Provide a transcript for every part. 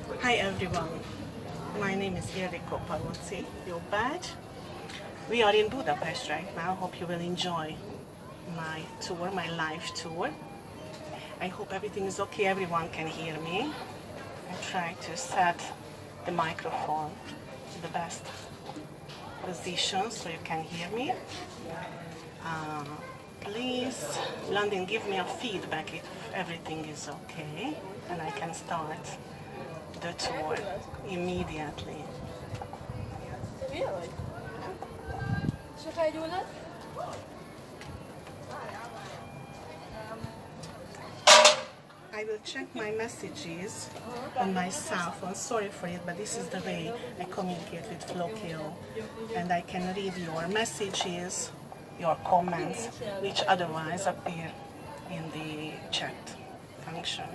Hi everyone, my name is Ildikó, your badge. We are in Budapest right now. Hope you will enjoy my tour, my live tour. I hope everything is okay, everyone can hear me. I try to set the microphone to the best position so you can hear me. Please, London, give me a feedback if everything is okay and I can start the tour immediately. I will check my messages on my cell phone. Sorry for it, but this is the way I communicate with Flokio. And I can read your messages, your comments, which otherwise appear in the chat function.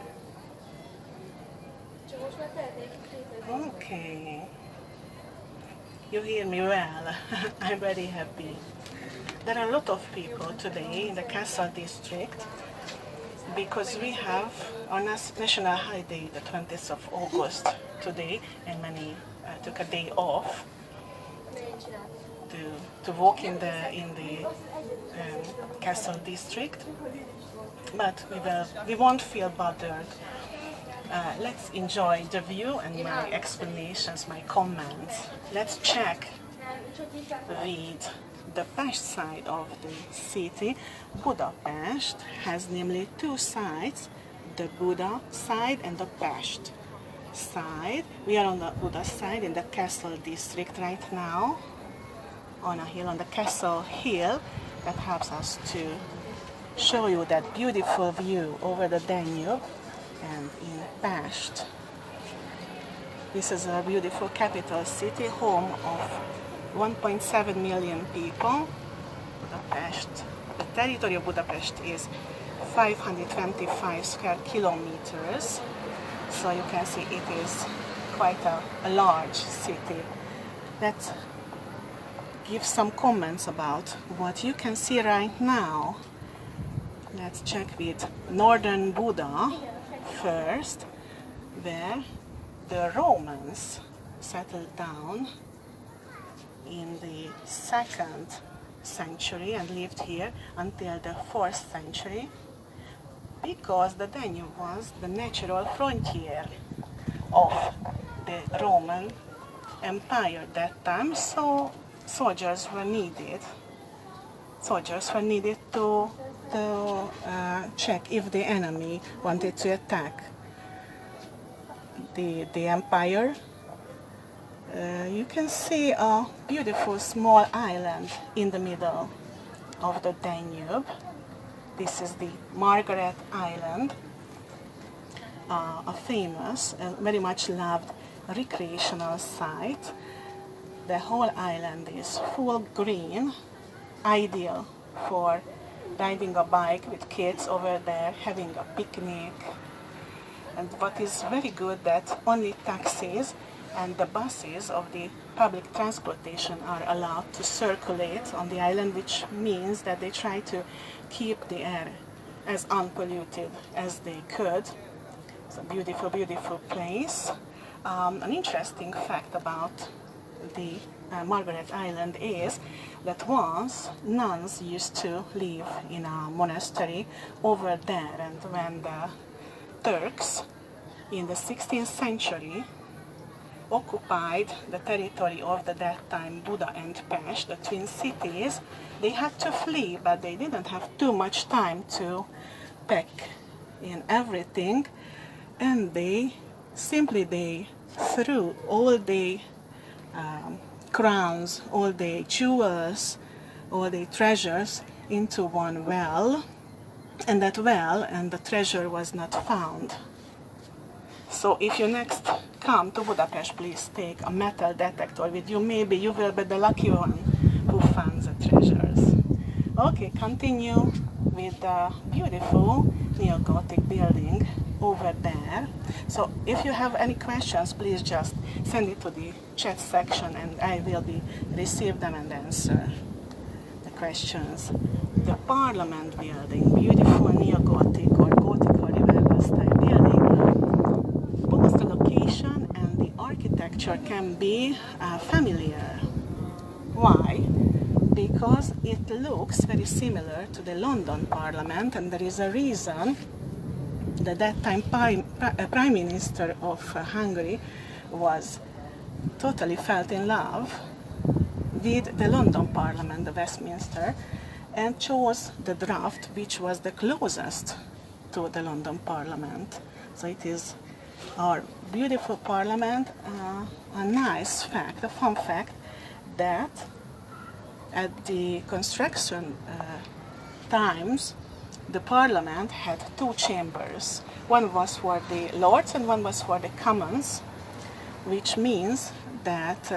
Okay. You hear me well. I'm very happy. There are a lot of people today in the Castle district because we have our national holiday, the 20th of August today, and many took a day off to walk in the Castle district. But we won't feel bothered. Let's enjoy the view and my explanations, my comments. Let's check with the Pest side of the city. Budapest has namely two sides, the Buda side and the Pest side. We are on the Buda side in the Castle district right now, on a hill, on the Castle Hill, that helps us to show you that beautiful view over the Danube and in Pest. This is a beautiful capital city, home of 1.7 million people. Budapest. The territory of Budapest is 525 square kilometers, so you can see it is quite a large city. Let's give some comments about what you can see right now. Let's check with northern Buda first, where the Romans settled down in the 2nd century and lived here until the 4th century, because the Danube was the natural frontier of the Roman Empire at that time, so soldiers were needed. Soldiers were needed to check if the enemy wanted to attack the empire. You can see a beautiful small island in the middle of the Danube. This is the Margaret Island, a famous and very much loved recreational site. The whole island is full green, ideal for riding a bike with kids over there, having a picnic. And what is very good, that only taxis and the buses of the public transportation are allowed to circulate on the island, which means that they try to keep the air as unpolluted as they could. It's a beautiful, beautiful place. An interesting fact about the Margaret Island is that once nuns used to live in a monastery over there, and when the Turks in the 16th century occupied the territory of that time Buda and Pest, the twin cities, they had to flee, but they didn't have too much time to pack in everything, and they threw all the crowns, all the jewels, all the treasures into one well, and that well and the treasure was not found. So if you next come to Budapest, please take a metal detector with you. Maybe you will be the lucky one who finds the treasures. Okay, continue with the beautiful neo-Gothic building over there. So if you have any questions, please just send it to the chat section and I will receive them and answer the questions. The Parliament building, beautiful neo-Gothic or Gothic or Revival style building. Both the location architecture can be familiar. Why? Because it looks very similar to the London Parliament, and there is a reason that that time Prime Minister of Hungary was totally felt in love with the London Parliament, the Westminster, and chose the draft which was the closest to the London Parliament. So it is our beautiful Parliament. A nice fact, a fun fact, that at the construction times, the Parliament had two chambers. One was for the Lords and one was for the Commons, which means that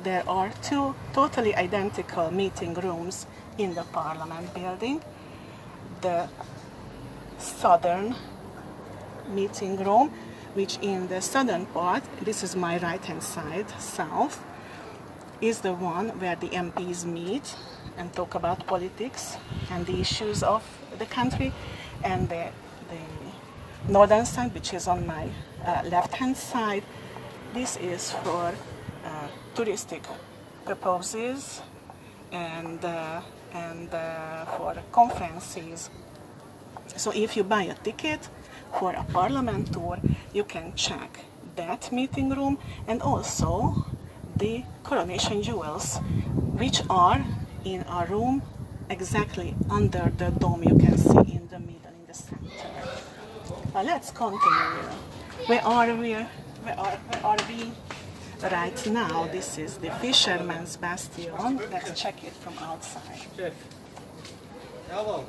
there are two totally identical meeting rooms in the Parliament building. The southern meeting room, which in the southern part, this is my right hand side, south, is the one where the MPs meet and talk about politics and the issues of the country, and the northern side, which is on my left hand side, this is for touristic purposes and for conferences. So if you buy a ticket for a Parliament tour, you can check that meeting room and also the coronation jewels, which are in a room exactly under the dome you can see in the middle, in the center. Let's continue. Where are we right now? This is the Fisherman's Bastion. Let's check it from outside. Chef. Hello.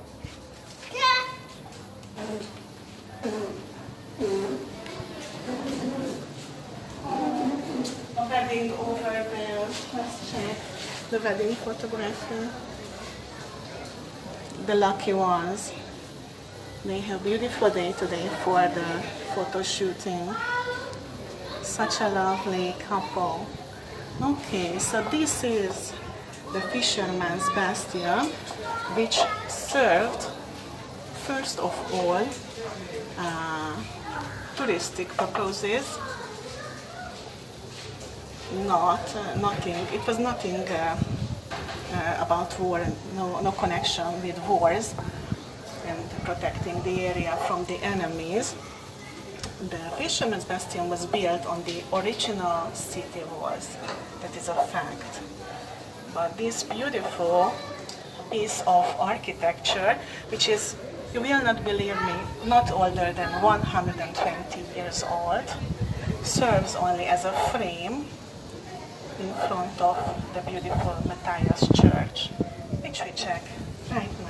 A wedding over there. Let's check the wedding photography. The lucky ones. They have a beautiful day today for the photo shooting. Such a lovely couple. Okay, so this is the Fisherman's Bastion, which served, first of all, touristic purposes. It was nothing about war, no connection with wars and protecting the area from the enemies. The Fisherman's Bastion was built on the original city walls. That is a fact. But this beautiful piece of architecture, which is, you will not believe me, not older than 120 years old, serves only as a frame in front of the beautiful Matthias Church, which we check right now.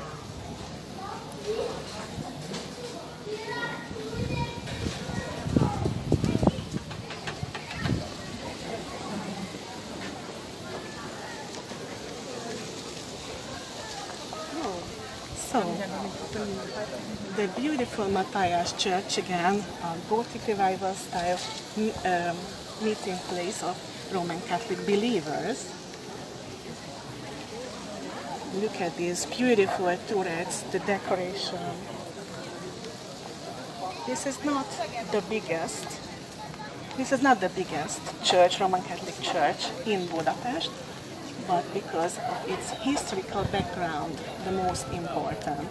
So, the beautiful Matthias Church, again, a Gothic revival style meeting place of Roman Catholic believers. Look at these beautiful turrets, the decoration. This is not the biggest church, Roman Catholic church in Budapest, but because of its historical background, the most important.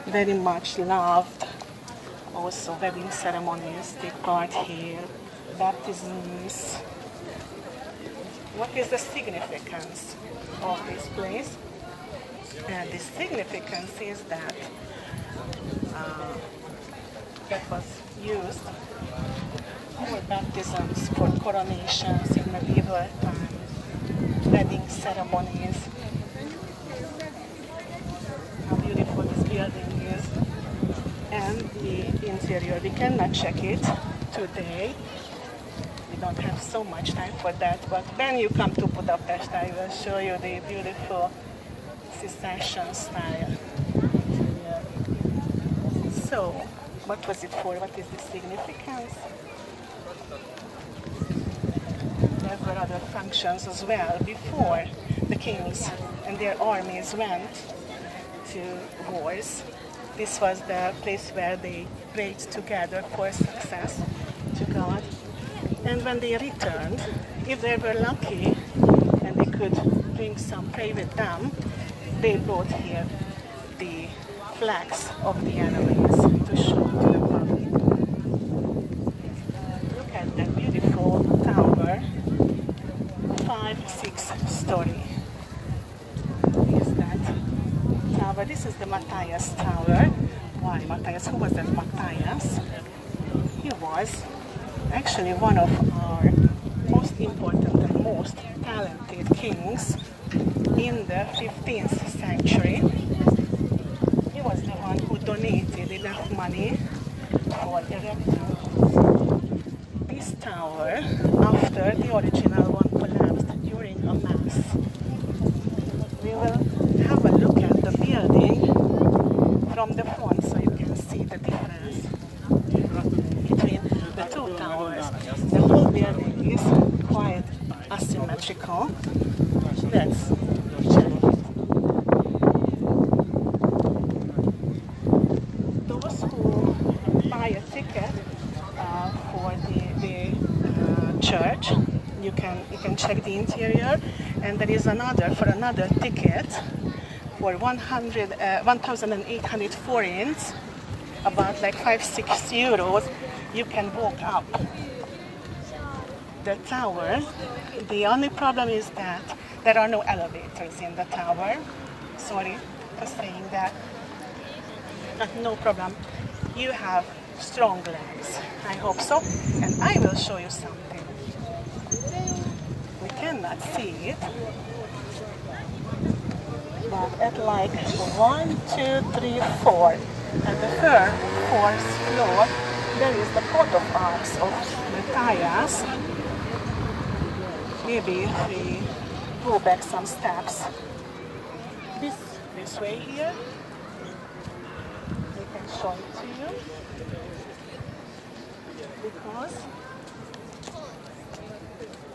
Very much loved. Also wedding ceremonies take part here, baptisms. What is the significance of this place? And the significance is that that was used for baptisms, for coronations in medieval times, wedding ceremonies. How beautiful this building is. And the interior, we cannot check it today. We don't have so much time for that, but when you come to Budapest, I will show you the beautiful Cistercian style interior. So, what was it for? What is the significance? There were other functions as well before the kings and their armies went to wars. This was the place where they prayed together for success to God. And when they returned, if they were lucky and they could bring some prey with them, they brought here the flags of the enemies to show to the public. Look at that beautiful tower, 5-6 story. Is that tower? This is the Matthias Tower. Why Matthias? Who was that Matthias? He was actually one of our most important and most talented kings in the 15th century. He was the one who donated enough money for erecting this tower after the original one collapsed during a mass. We will have a look at the building from the front so you can see the difference between the two towers. The whole building is quite asymmetrical. Let's check it. Those who buy a ticket for the church, you can check the interior, and there is another ticket for 1,800 forints, about like 5-6 euros. You can walk up the tower. The only problem is that there are no elevators in the tower. Sorry for saying that. But no problem. You have strong legs. I hope so. And I will show you something. We cannot see it. But at like 1, 2, 3, 4, at the fourth floor, there is the coat of arms of Matthias. Maybe if we go back some steps, this way here, we can show it to you, because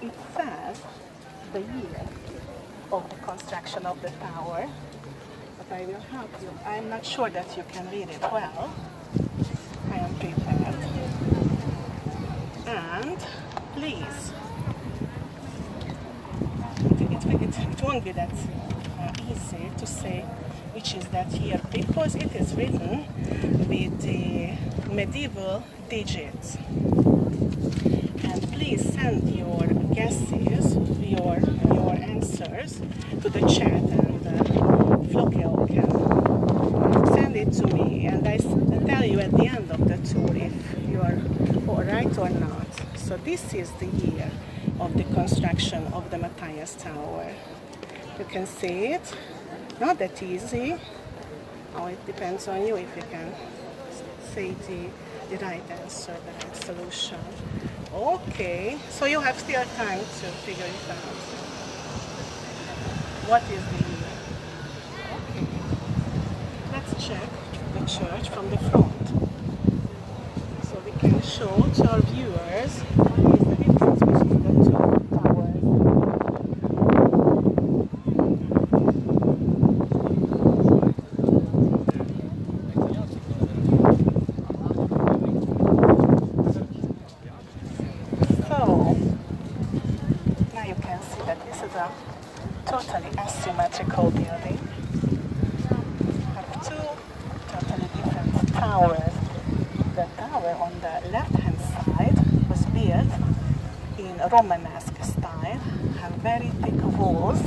it says the year of the construction of the tower, but I will help you. I'm not sure that you can read it well. I am prepared. And please, it won't be that easy to say which is that year, because it is written with the medieval digits. And please send your guesses, your answers to the chat, and Flokeo can send it to me, and I tell you at the end of the tour if you are right or not. So this is the year of the construction of the Matthias Tower. You can see it. Not that easy. Oh, it depends on you if you can say the right answer, the right solution. Okay, so you have still time to figure it out. What is the year? Okay, let's check the church from the front, so we can show to our viewers what is the difference between the two towers. Totally asymmetrical building. We have two totally different towers. The tower on the left-hand side was built in Romanesque style, have very thick walls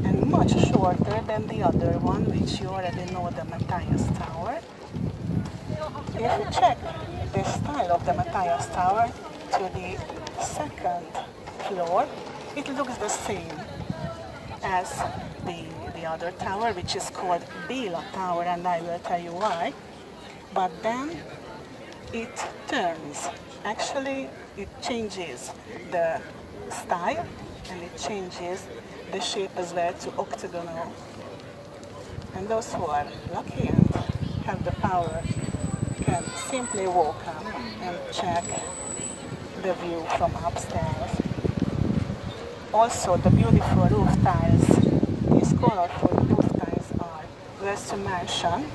and much shorter than the other one, which you already know, the Matthias Tower. If you check the style of the Matthias Tower to the second floor, it looks the same as the other tower, which is called Béla Tower, and I will tell you why. But then it turns. Actually, it changes the style, and it changes the shape as well to octagonal. And those who are lucky and have the power can simply walk up and check the view from upstairs. Also, the beautiful roof tiles, these colorful roof tiles are worth to mention.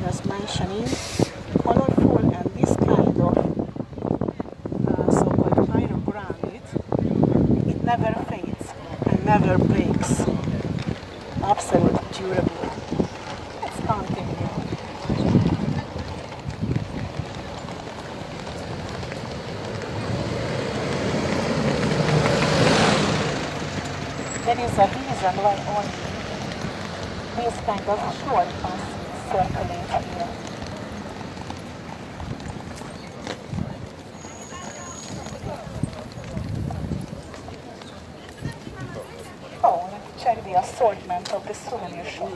Just mentioning colorful and this kind of so-called is a reason why only this kind of short bus circulate here. Oh, let's check the assortment of the souvenir shop.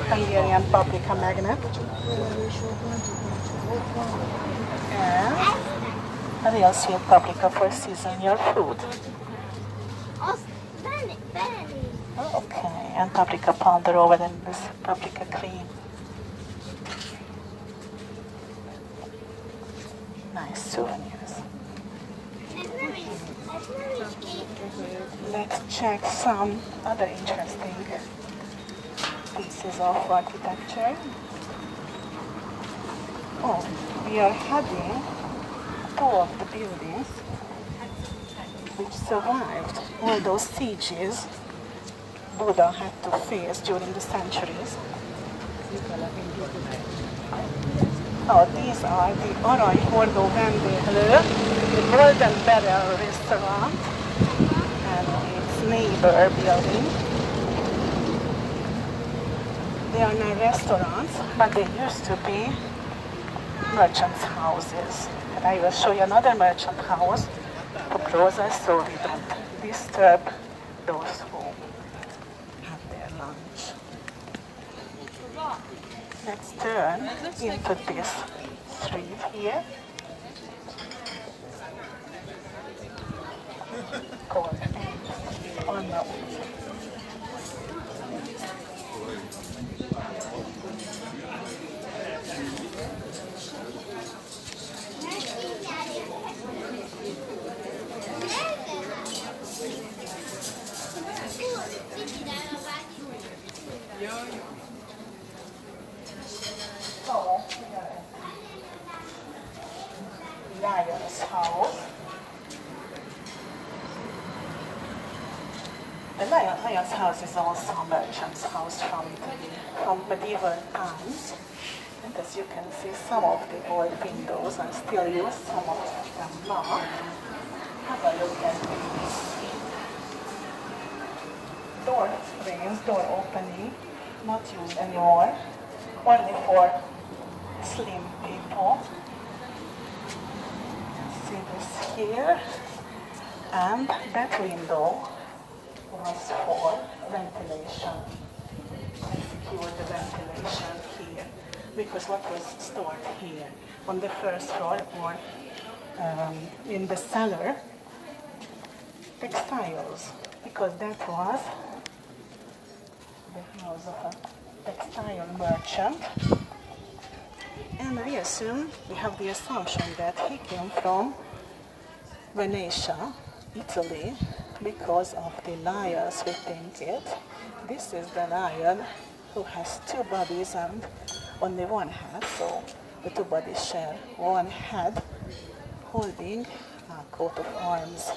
Hungarian paprika magnet and a real sweet paprika for season your food. Okay, and paprika powder over in this paprika cream. Nice souvenirs. Let's check some other interesting pieces of architecture. Oh, we are heading two of the buildings which survived all those sieges Buddha had to face during the centuries. Oh, these are the Aranyhordó vendéglő, the Golden Barrel restaurant and its neighbor building. They are now restaurants, but they used to be merchants' houses. And I will show you another merchant house to closer so we don't disturb those who have their lunch. Let's turn into this street here. Called Anna. Lion's house. The Lion's house is also a merchant's house from medieval times. And as you can see, some of the old windows are still used, some of them not. Have a look at these door frames, door opening, not used anymore, only for slim people. See this here, and that window was for ventilation. I secured the ventilation here because what was stored here on the first floor or in the cellar, textiles, because that was the house of a textile merchant. And I assume, we have the assumption that he came from Venice, Italy, because of the lions who think it. This is the lion who has two bodies and only one head, so the two bodies share one head holding a coat of arms.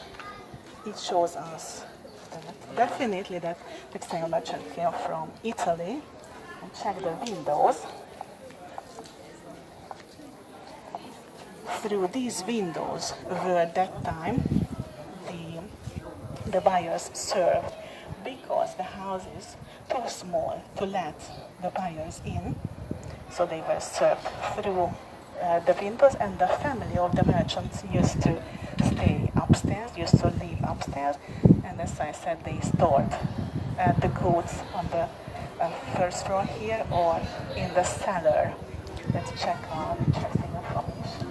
It shows us that definitely that textile merchant came from Italy. And check the windows. Through these windows were at that time the buyers served, because the house is too small to let the buyers in, so they were served through the windows, and the family of the merchants used to stay upstairs, used to live upstairs, and as I said, they stored the goods on the first floor here or in the cellar. Let's check our interesting information.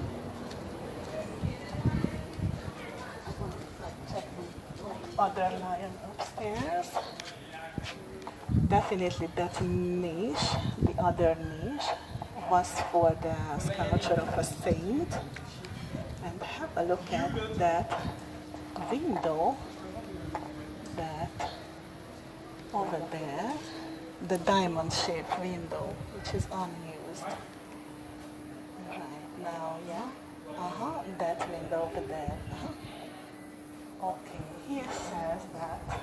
Other lion upstairs. Definitely that niche, the other niche, was for the sculpture of a saint. And have a look at that window, that over there, the diamond-shaped window, which is unused. Right now, yeah? That window over there. Okay, here says that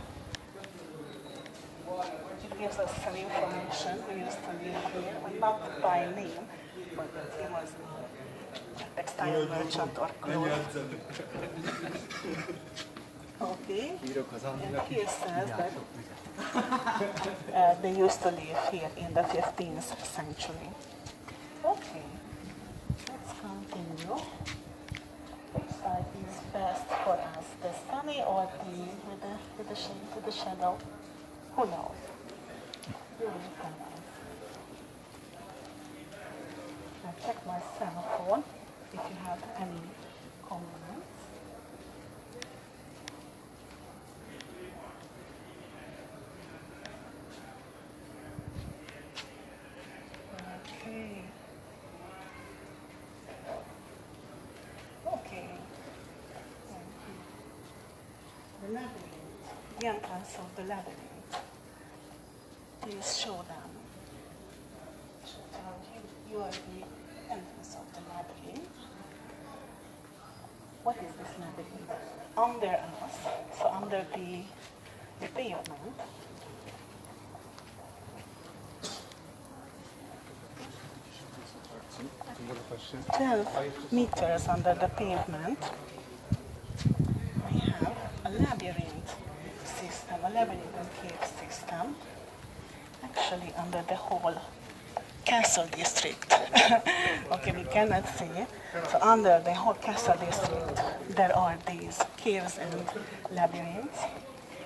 It gives us some information. We used to live here, but not by name, but he was a textile merchant or cloth. Okay, and here says that they used to live here in the 15th century. Okay, let's continue. Which side is best for us, the sunny or with the shadow? Who knows? You will tell us. I'll check my cell phone if you have any comments. Okay. Okay. The labyrinth, the entrance of the labyrinth. Please show them. You are the entrance of the labyrinth. What is this labyrinth? Under us, so under the pavement. 12 meters under the pavement, we have a labyrinth system, a labyrinth and cave system, actually under the whole castle district. Okay, we cannot see. So under the whole castle district, there are these caves and labyrinths,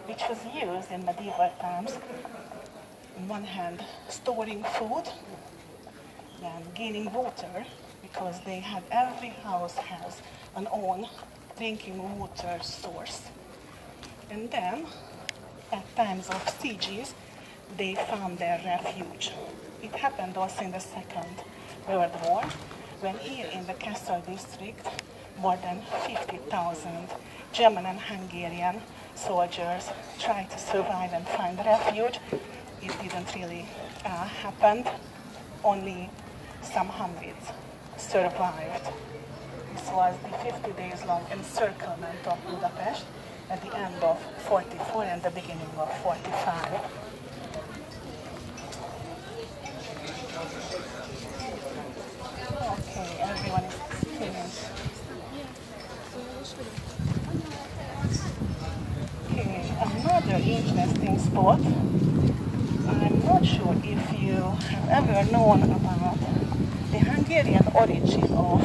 which was used in medieval times, on one hand, storing food, then gaining water, because they had, every house has an own drinking water source. And then, at times of sieges, they found their refuge. It happened also in the Second World War, when here in the castle district, more than 50,000 German and Hungarian soldiers tried to survive and find refuge. It didn't really happen. Only some hundreds survived. This was the 50 days long encirclement of Budapest at the end of 44 and the beginning of 45. Okay, everyone is finished. Okay, another interesting spot. I'm not sure if you have ever known about the Hungarian origin of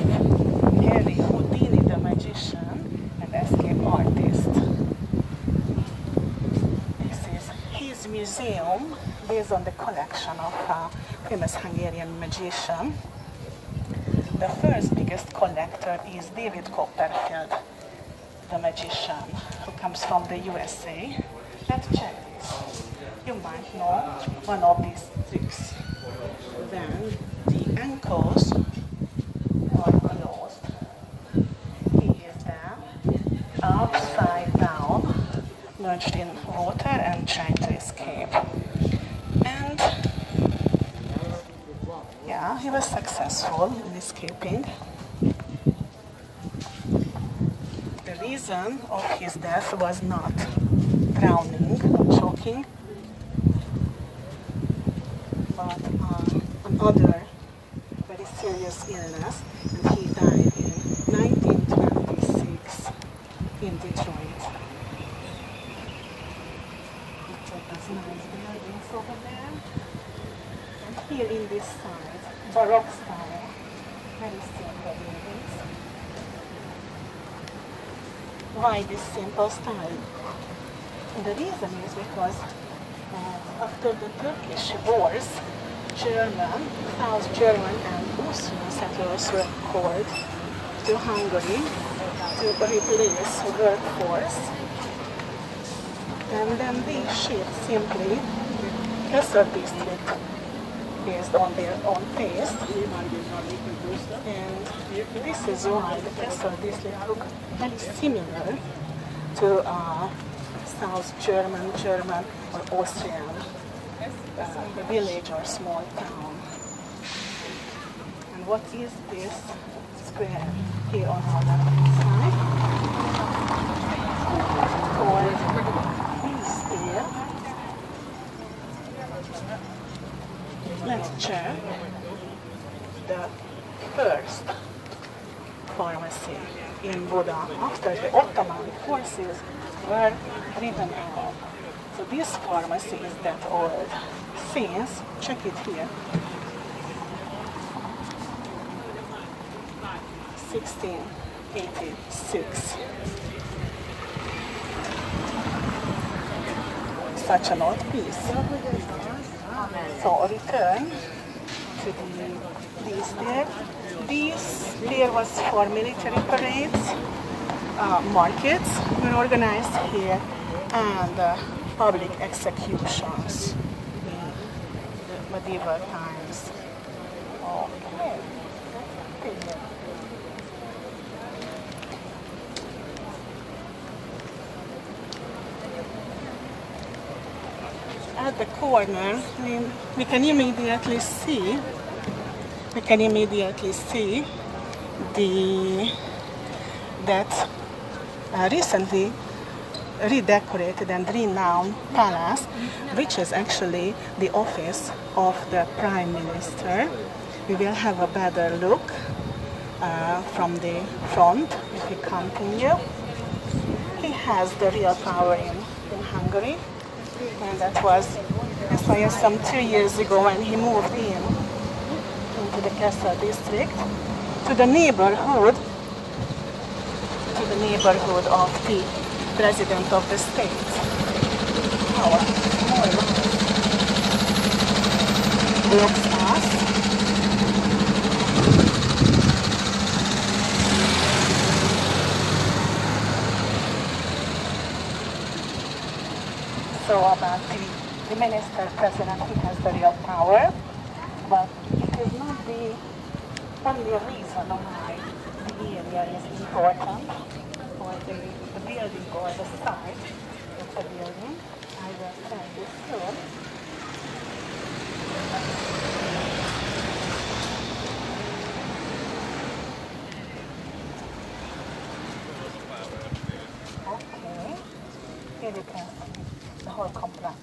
Harry Houdini, the magician and escape artist. This is his museum based on the collection of a famous Hungarian magician. The first biggest collector is David Copperfield, the magician, who comes from the USA. Let's check this. You might know one of these tricks. Then the ankles are closed. He is there, upside down, merged in water and trying to escape. And yeah, he was successful in escaping. The reason of his death was not drowning or choking, but another very serious illness, and he died in 1926 in Detroit. Look at those nice buildings over there. And here in this side, Baroque style, very simple buildings. Why this simple style? The reason is because after the Turkish wars, South German and Austrian settlers were called to Hungary to replace the workforce. And then they shaped simply the castle district based on their own taste. And this is why the castle district look very similar to South German or Austrian village or small town. And what is this square here on our left side? Called East. picture the first pharmacy in Buda after the Ottoman forces were driven out. So this pharmacy is that old since, check it here, 1686. Such an old piece. So return to these there. This there was for military parades, markets were organized here, and public executions in the medieval times. Okay. At the corner, we can immediately see that recently redecorated and renowned palace, which is actually the office of the Prime Minister. We will have a better look from the front if we continue. He has the real power in Hungary, and that was as far as some 2 years ago when he moved into the castle district to the neighborhood of the president of the state. Walks us. So about the minister president, he has the real power, but it is not the only reason why the area is important, or the building or the site of the building. I will tell you soon. Okay, here you can see the whole complex.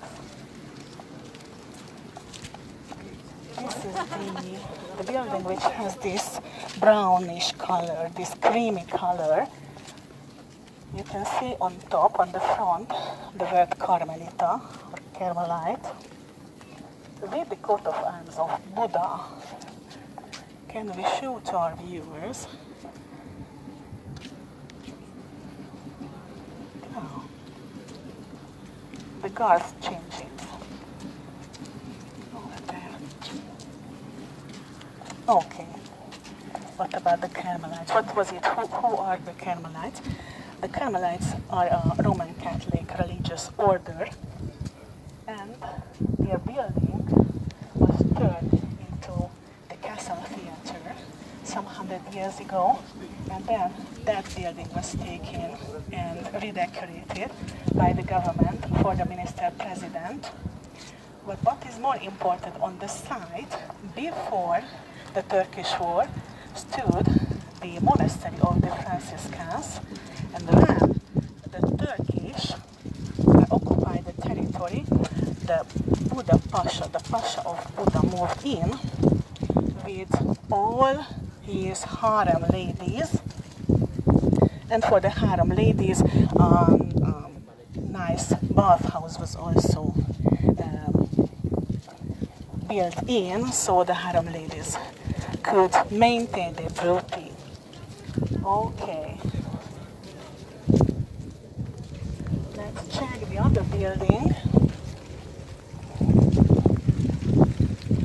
This is the building which has this brownish color, this creamy color. You can see on top, on the front, the word Carmelita, or Carmelite, with the coat of arms of Buddha. Can we show to our viewers? Oh. The guards change it. Over there. Okay. What about the Carmelites? What was it? Who are the Carmelites? The Carmelites are a Roman Catholic religious order, and their building was turned into the Castle Theatre some 100 years ago, and then that building was taken and redecorated by the government for the minister president. But what is more important, on the site, before the Turkish war, stood the monastery of the Franciscans, and when the Turkish occupied the territory, the Buda Pasha, the Pasha of Buda, moved in with all his harem ladies, and for the harem ladies, nice bathhouse was also built in, so the harem ladies could maintain their beauty. Okay. Let's check the other building.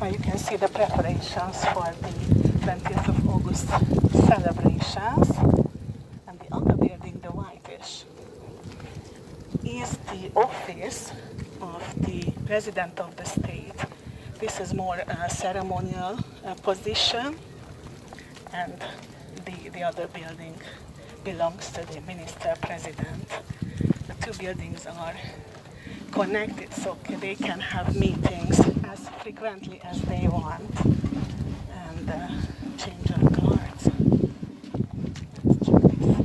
You can see the preparations for the 20th of August celebrations. And the other building, the whitish, is the office of the President of the State. This is more a ceremonial position, and the other building belongs to the Minister President. The two buildings are connected, so they can have meetings as frequently as they want and change our guards. Let's check this.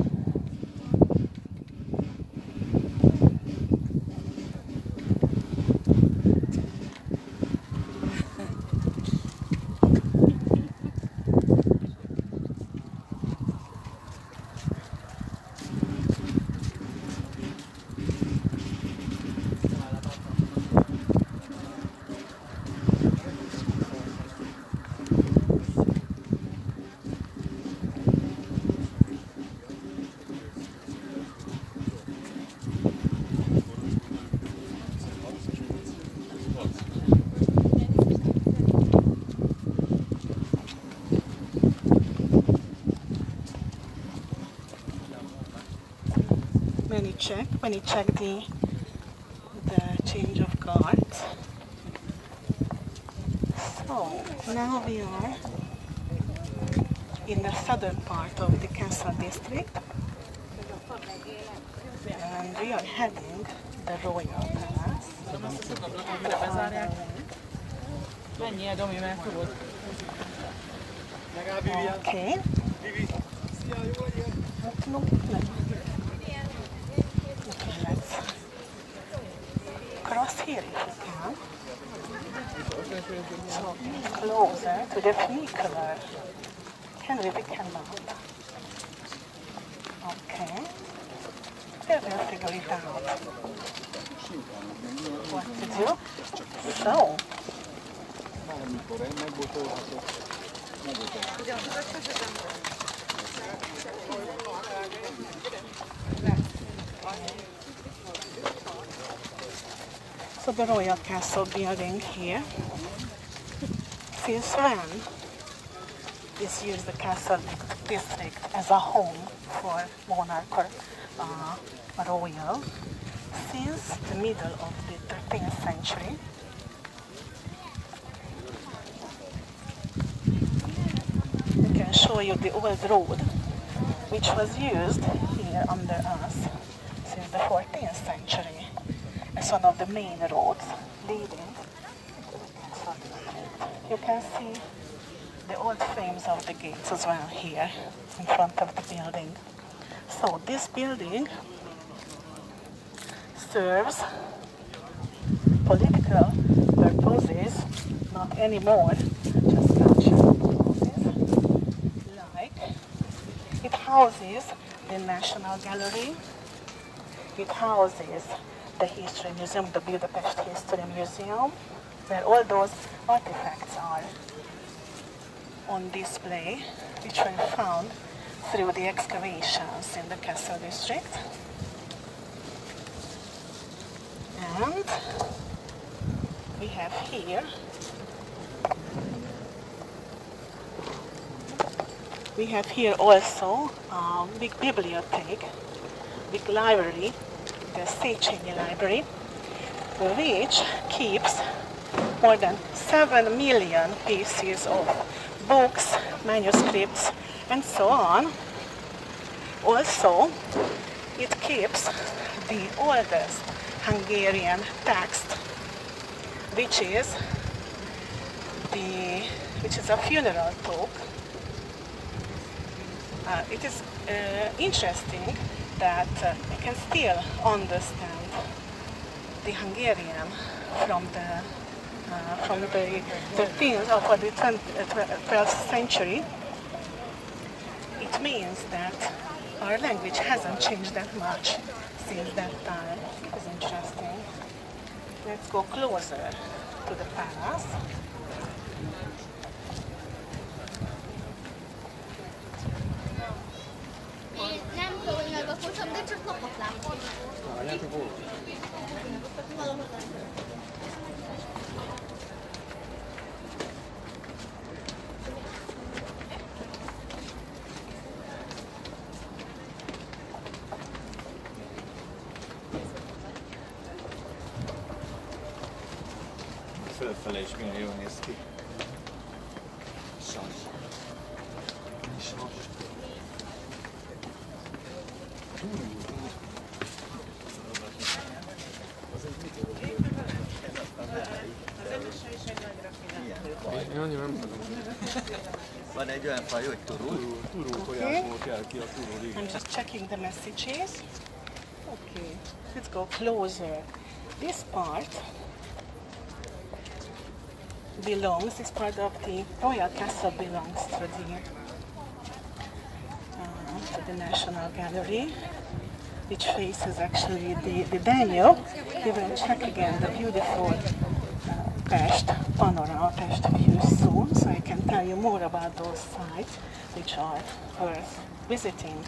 when you check the change of guards. So now we are in the southern part of the castle district, and we are heading the royal palace. Okay. Okay, let's cross here if you can. So closer to the funicular. Can we cannot. Okay. We will figure it out. What to do? So. So the Royal Castle building here, since when is used the castle district as a home for monarch or royal? Since the middle of the 13th century. I can show you the old road which was used here under us since the 14th century as one of the main roads leading to the castle district. You can see the old frames of the gates as well here in front of the building. So this building serves political purposes, not anymore, just cultural purposes. Like, it houses the National Gallery, it houses the History Museum, the Budapest History Museum, where all those artifacts are on display, which were found through the excavations in the castle district. And we have here also a big bibliothèque, big library, the Széchenyi Library, which keeps more than 7 million pieces of books, manuscripts, and so on. Also, it keeps the oldest Hungarian text, which is a funeral talk. It is interesting that you can still understand the Hungarian from the 13th or the 12th century. It means that our language hasn't changed that much since that time. It's interesting. Let's go closer to the palace. Fölfele is milyen jól néz ki. Sas. Én annyira nem tudom. Van egy olyan faj, hogy turul? Turul tojásból kell ki a turul, igen. I'm just checking the messages. Okay, let's go closer. This part this part of the Royal Castle belongs to the National Gallery, which faces actually the Danube. We will check again the beautiful Pest panorama, Pest view soon, so I can tell you more about those sites which are worth visiting.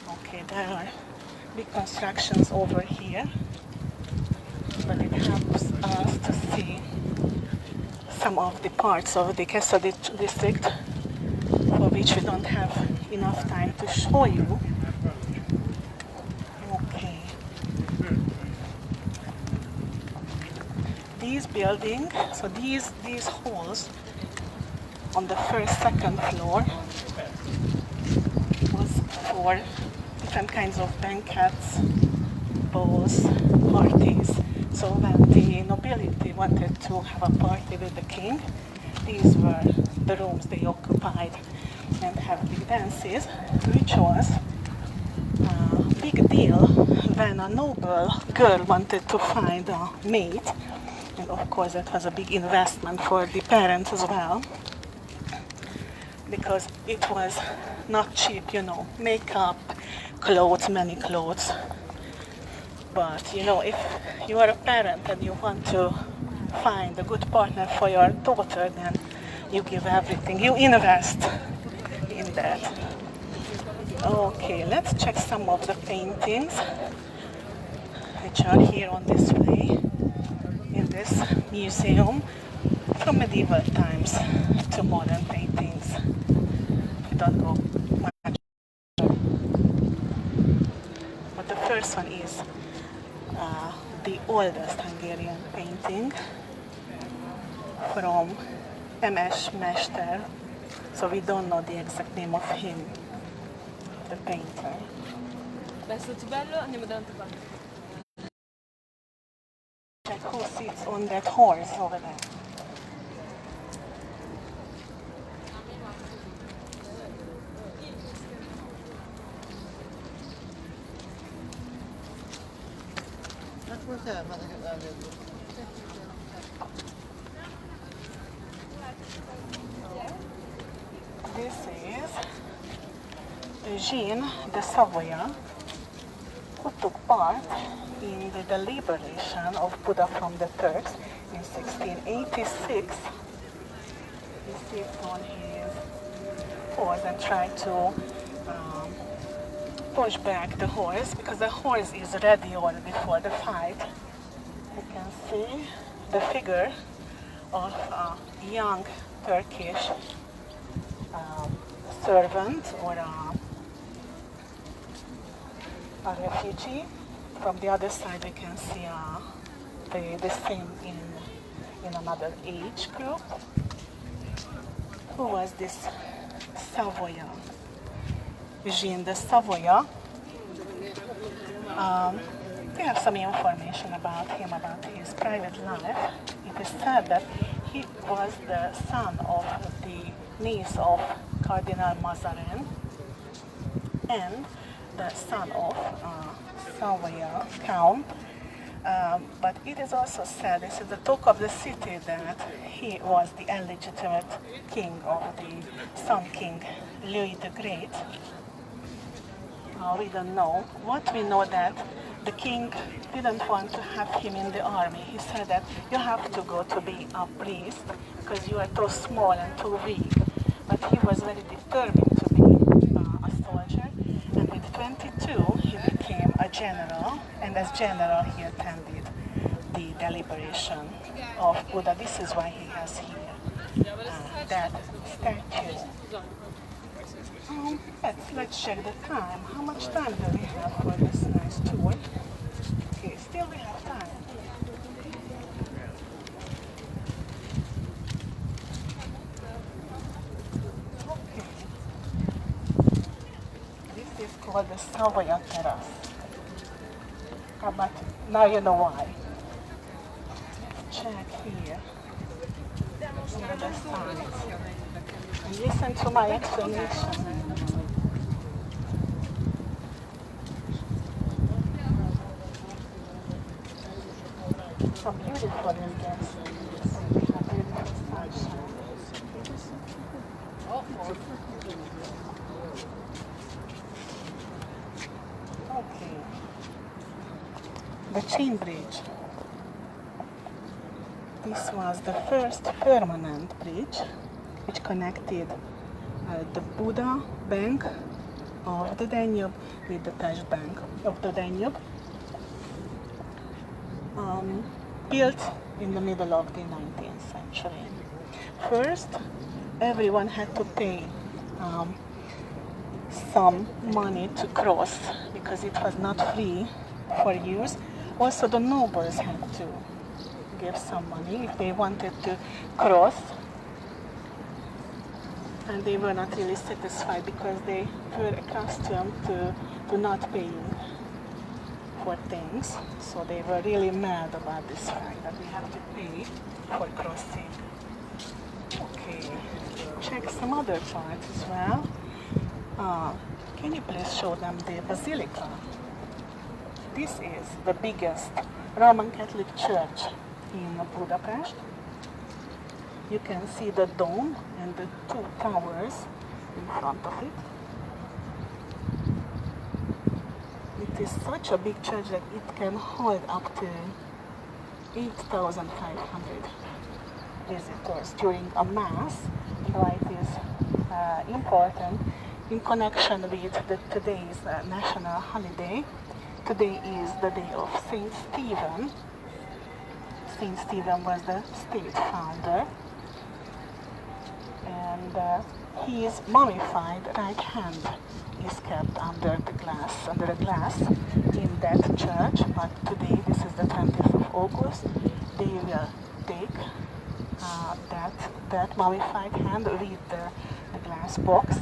Okay, there are big constructions over here, but it helps us to see some of the parts of the castle district for which we don't have enough time to show you. Okay. These buildings, so these halls on the first, second floor was for different kinds of banquets, balls, parties. So when the nobility wanted to have a party with the king, these were the rooms they occupied and have big dances, which was a big deal when a noble girl wanted to find a mate. And of course that was a big investment for the parents as well, because it was not cheap, you know, makeup, clothes, many clothes. But you know, if you are a parent and you want to find a good partner for your daughter, then you give everything, you invest in that. Okay, let's check some of the paintings which are here on display in this museum, from medieval times to modern paintings. We don't go much. But the first one is the oldest Hungarian painting from M.S. Mester, so we don't know the exact name of him, the painter. Check who sits on that horse over there. This is Jean de Savoya, who took part in the liberation of Buda from the Turks in 1686. He sits on his horse and tried to push back the horse, because the horse is ready already for the fight. You can see the figure of a young Turkish servant or a refugee. From the other side we can see the same in another age group. Who was this Savoya? Jean de Savoya. We have some information about him, about his private life. It is said that he was the son of the niece of Cardinal Mazarin and the son of Savoya Count. But it is also said, this is the talk of the city, that he was the illegitimate king of the Sun King Louis the Great. We don't know. What we know that the king didn't want to have him in the army. He said that you have to go to be a priest because you are too small and too weak. But he was very determined to be a soldier, and with 22 he became a general, and as general he attended the deliberation of Buddha. This is why he has here that statue. Let's check the time. How much time do we have for this nice tour? Okay, still we have time. Okay. This is called the Savoya Terrace. But now you know why. Check here. On the side. And listen to my explanation. So beautiful in this. Okay. The chain bridge. This was the first permanent bridge which connected the Buda bank of the Danube with the Pest bank of the Danube. Built in the middle of the 19th century. First, everyone had to pay some money to cross because it was not free for years. Also, the nobles had to give some money if they wanted to cross, and they were not really satisfied because they were accustomed to not paying for things. So they were really mad about this fact that we have to pay for crossing. Okay, check some other parts as well. Can you please show them the basilica? This is the biggest Roman Catholic church in Budapest. You can see the dome and the two towers in front of it. It is such a big church that it can hold up to 8,500 visitors during a mass. Why it is important in connection with today's national holiday. Today is the day of Saint Stephen. Saint Stephen was the state founder, and his mummified right hand is kept under a glass in that church. But today, this is the 20th of August, they will take that mummified hand with the glass box,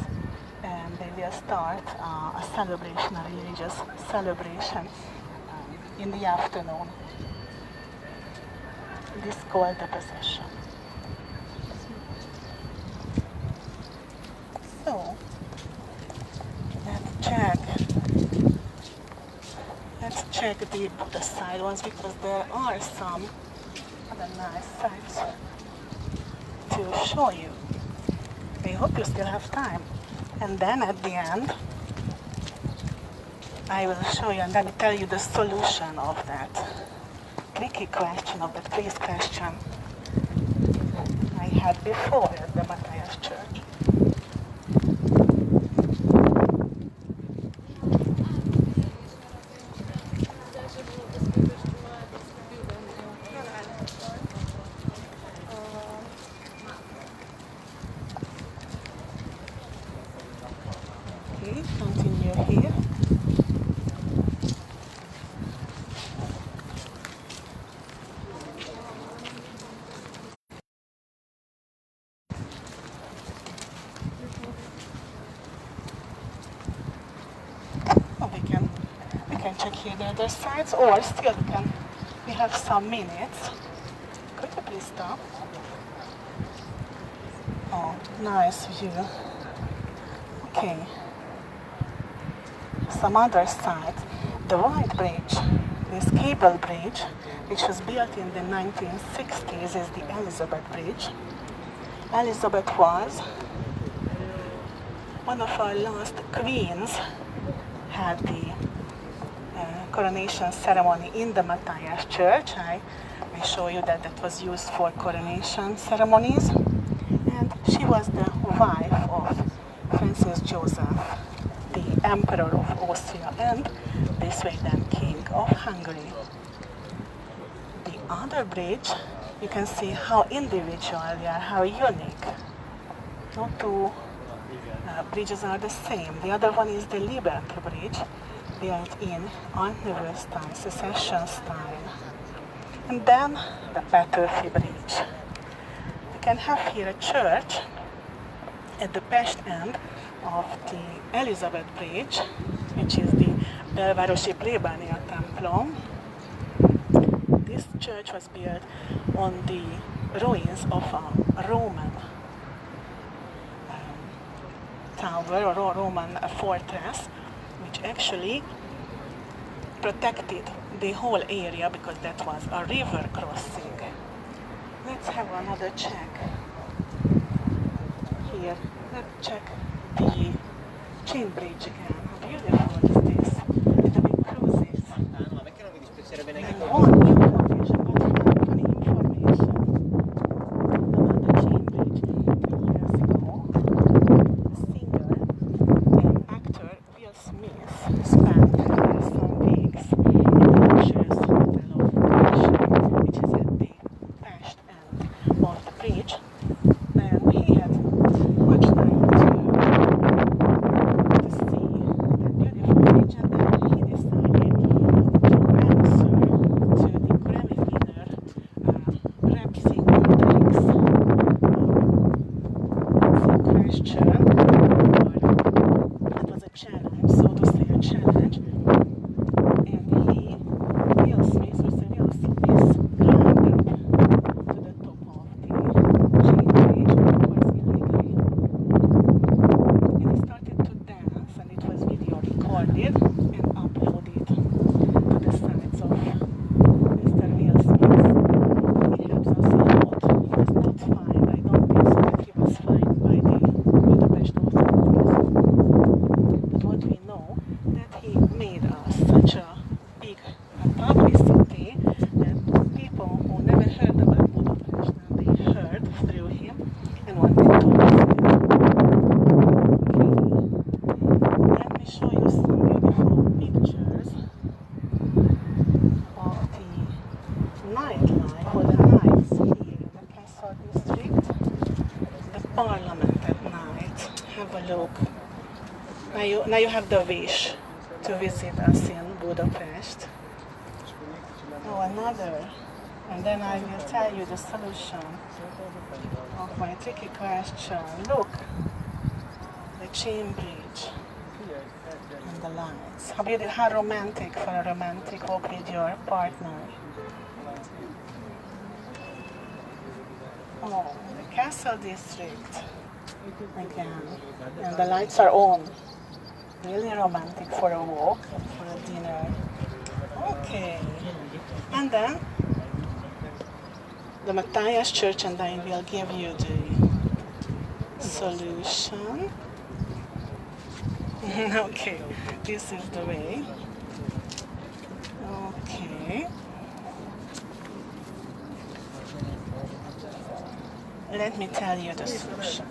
and they will start a celebration, a religious celebration in the afternoon. This is called the procession. So, let's check the side ones because there are some other nice sites to show you. I hope you still have time. And then at the end, I will show you and then tell you the solution of that tricky question, of that quiz question I had before at the Matthias Church. Okay, continue here. We can check here the other sides, or still we have some minutes. Could you please stop? Oh, nice view. Okay. Some other side, the White Bridge, this cable bridge, which was built in the 1960s, is the Elizabeth Bridge. Elizabeth was one of our last queens, had the coronation ceremony in the Matthias Church. I show you that was used for coronation ceremonies. And she was the wife of Francis Joseph, the Emperor of Austria, and this way then King of Hungary. The other bridge, you can see how individual they are, how unique. No two bridges are the same. The other one is the Liberty Bridge, built in Art Nouveau style, Secession style. And then the Peterfi Bridge. We can have here a church at the pest end of the Elizabeth Bridge, which is the Belvárosi plébánia templom. This church was built on the ruins of a Roman tower or Roman fortress, which actually protected the whole area because that was a river crossing. Let's have another check. Here, let's check the chain bridge again. How beautiful is this? With the big cruises. And one new information, but funny information about the chain bridge. Years ago, the singer and actor Will Smith spent some weeks in the luxurious hotel of Budapest, which is at the past end of the bridge. And he had much time to question. It was a challenge, so to say, a challenge. And Will Smith climbed up to the top of the chain bridge, of course illegally. And he started to dance, and it was video recorded and uploaded to the sites of Mr. Will Smith. He helps us a lot. He was not fined. I don't think so that he was fined by the Budapest authorities. But what we know, that he made us such a big publicity that people who never heard about Budapest, now they heard through him and wanted to visit. Okay. Let me show you some beautiful pictures of the nightlife or the nights here in the Castle District. The Parliament at night. Have a look. Now you have the wish to visit us in Budapest. Oh, another. And then I will tell you the solution of my tricky question. Look, the chain bridge and the lights. How romantic for a romantic walk with your partner. Oh, the Castle District again, and the lights are on. Really romantic for a walk, for a dinner. Okay, and then the Matthias Church, and I will give you the solution. Okay, this is the way. Okay. Let me tell you the solution.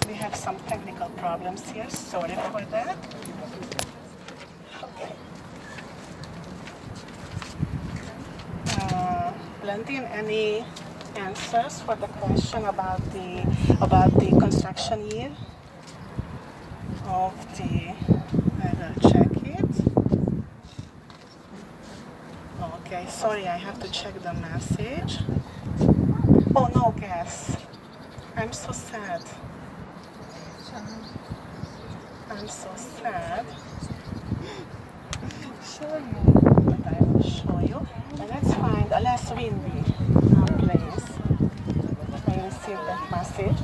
We have some technical problems here, sorry for that. Okay. Blandine, any answers for the question about the construction year of the? I will check it. Okay, sorry, I have to check the message. Oh, no gas. I'm so sad. I'm so sad. Show you. But I will show you. And let's find a less windy place. I received that message.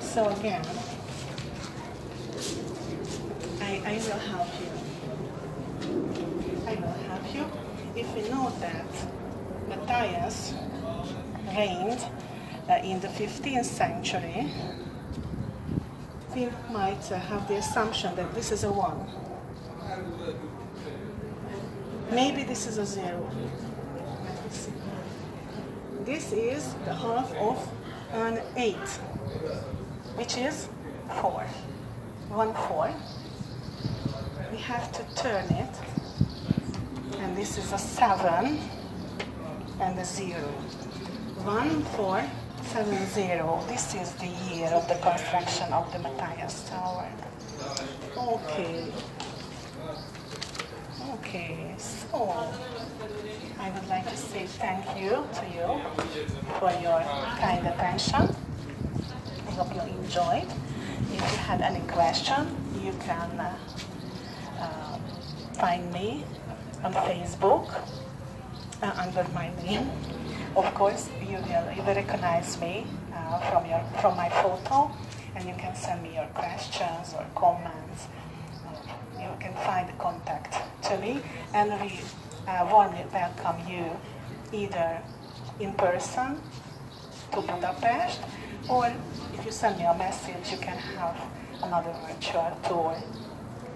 So again, I will help you. I will help you. If we know that Matthias reigned in the 15th century, we might have the assumption that this is a 1. Maybe this is a 0. Let me see. This is the half of an 8. Which is 4. 1 4. We have to turn it, and this is a 7 and a 0. 1 4 7 0. This is the year of the construction of the Matthias Tower. Okay. Okay, so I would like to say thank you to you for your kind attention. I hope you enjoyed. If you had any question, you can find me on Facebook under my name. Of course, you will recognize me from my photo, and you can send me your questions or comments. You can find contact to me, and we warmly welcome you either in person to Budapest, or if you send me a message, you can have another virtual tour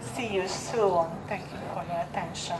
See you soon. Thank you for your attention.